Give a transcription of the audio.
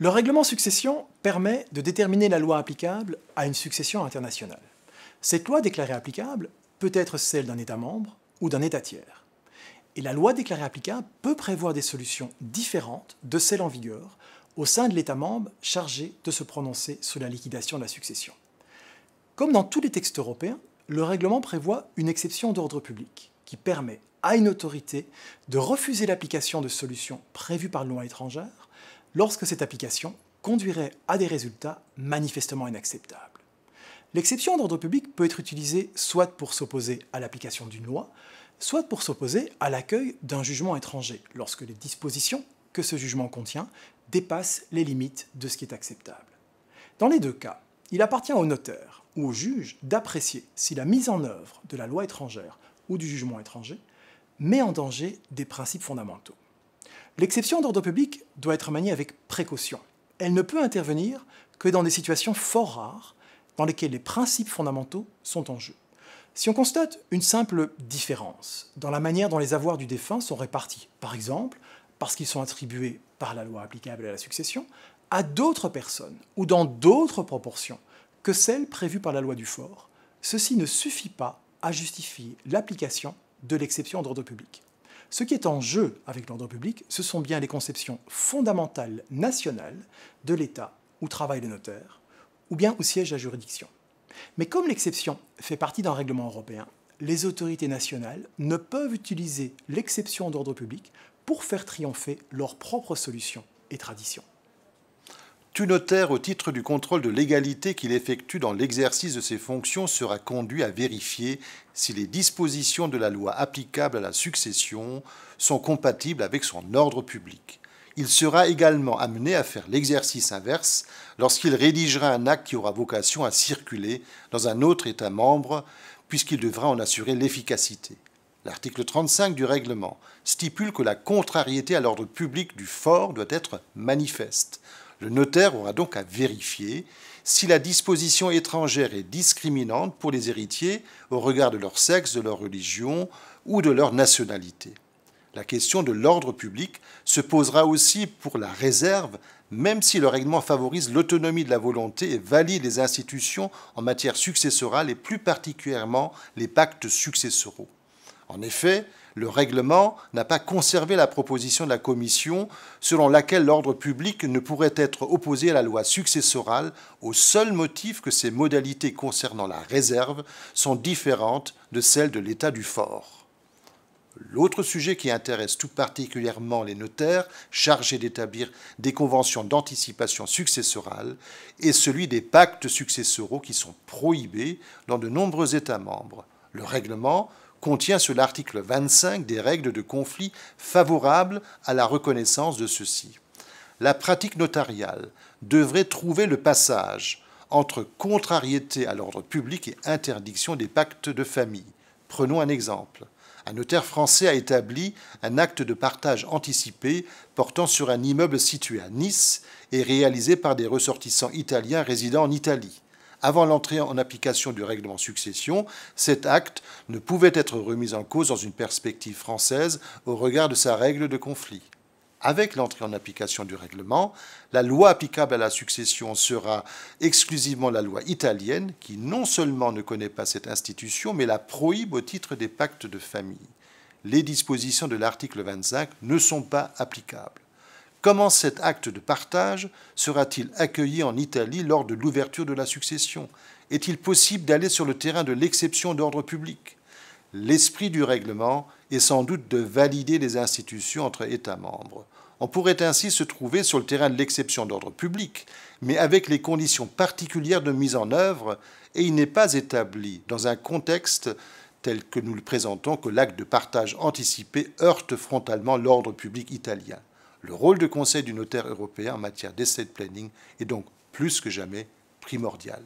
Le règlement succession permet de déterminer la loi applicable à une succession internationale. Cette loi déclarée applicable peut être celle d'un État membre ou d'un État tiers. Et la loi déclarée applicable peut prévoir des solutions différentes de celles en vigueur au sein de l'État membre chargé de se prononcer sur la liquidation de la succession. Comme dans tous les textes européens, le règlement prévoit une exception d'ordre public qui permet à une autorité de refuser l'application de solutions prévues par la loi étrangère lorsque cette application conduirait à des résultats manifestement inacceptables. L'exception d'ordre public peut être utilisée soit pour s'opposer à l'application d'une loi, soit pour s'opposer à l'accueil d'un jugement étranger, lorsque les dispositions que ce jugement contient dépassent les limites de ce qui est acceptable. Dans les deux cas, il appartient au notaire ou au juge d'apprécier si la mise en œuvre de la loi étrangère ou du jugement étranger met en danger des principes fondamentaux. L'exception d'ordre public doit être maniée avec précaution. Elle ne peut intervenir que dans des situations fort rares dans lesquelles les principes fondamentaux sont en jeu. Si on constate une simple différence dans la manière dont les avoirs du défunt sont répartis, par exemple parce qu'ils sont attribués par la loi applicable à la succession à d'autres personnes ou dans d'autres proportions que celles prévues par la loi du fort, ceci ne suffit pas à justifier l'application de l'exception d'ordre public. Ce qui est en jeu avec l'ordre public, ce sont bien les conceptions fondamentales nationales de l'État où travaille le notaire, ou bien où siège la juridiction. Mais comme l'exception fait partie d'un règlement européen, les autorités nationales ne peuvent utiliser l'exception d'ordre public pour faire triompher leurs propres solutions et traditions. Tout notaire, au titre du contrôle de légalité qu'il effectue dans l'exercice de ses fonctions, sera conduit à vérifier si les dispositions de la loi applicable à la succession sont compatibles avec son ordre public. Il sera également amené à faire l'exercice inverse lorsqu'il rédigera un acte qui aura vocation à circuler dans un autre État membre, puisqu'il devra en assurer l'efficacité. L'article 35 du règlement stipule que la contrariété à l'ordre public du fort doit être manifeste. Le notaire aura donc à vérifier si la disposition étrangère est discriminante pour les héritiers au regard de leur sexe, de leur religion ou de leur nationalité. La question de l'ordre public se posera aussi pour la réserve, même si le règlement favorise l'autonomie de la volonté et valide les institutions en matière successorale et plus particulièrement les pactes successoraux. En effet, le règlement n'a pas conservé la proposition de la Commission selon laquelle l'ordre public ne pourrait être opposé à la loi successorale au seul motif que ses modalités concernant la réserve sont différentes de celles de l'état du fort. L'autre sujet qui intéresse tout particulièrement les notaires chargés d'établir des conventions d'anticipation successorale est celui des pactes successoraux qui sont prohibés dans de nombreux États membres. Le règlement contient sur l'article 25 des règles de conflit favorables à la reconnaissance de ceux-ci. La pratique notariale devrait trouver le passage entre contrariété à l'ordre public et interdiction des pactes de famille. Prenons un exemple. Un notaire français a établi un acte de partage anticipé portant sur un immeuble situé à Nice et réalisé par des ressortissants italiens résidant en Italie. Avant l'entrée en application du règlement succession, cet acte ne pouvait être remis en cause dans une perspective française au regard de sa règle de conflit. Avec l'entrée en application du règlement, la loi applicable à la succession sera exclusivement la loi italienne, qui non seulement ne connaît pas cette institution, mais la prohibe au titre des pactes de famille. Les dispositions de l'article 25 ne sont pas applicables. Comment cet acte de partage sera-t-il accueilli en Italie lors de l'ouverture de la succession? Est-il possible d'aller sur le terrain de l'exception d'ordre public? L'esprit du règlement est sans doute de valider les institutions entre États membres. On pourrait ainsi se trouver sur le terrain de l'exception d'ordre public, mais avec les conditions particulières de mise en œuvre, et il n'est pas établi dans un contexte tel que nous le présentons que l'acte de partage anticipé heurte frontalement l'ordre public italien. Le rôle de conseil du notaire européen en matière d'estate planning est donc plus que jamais primordial.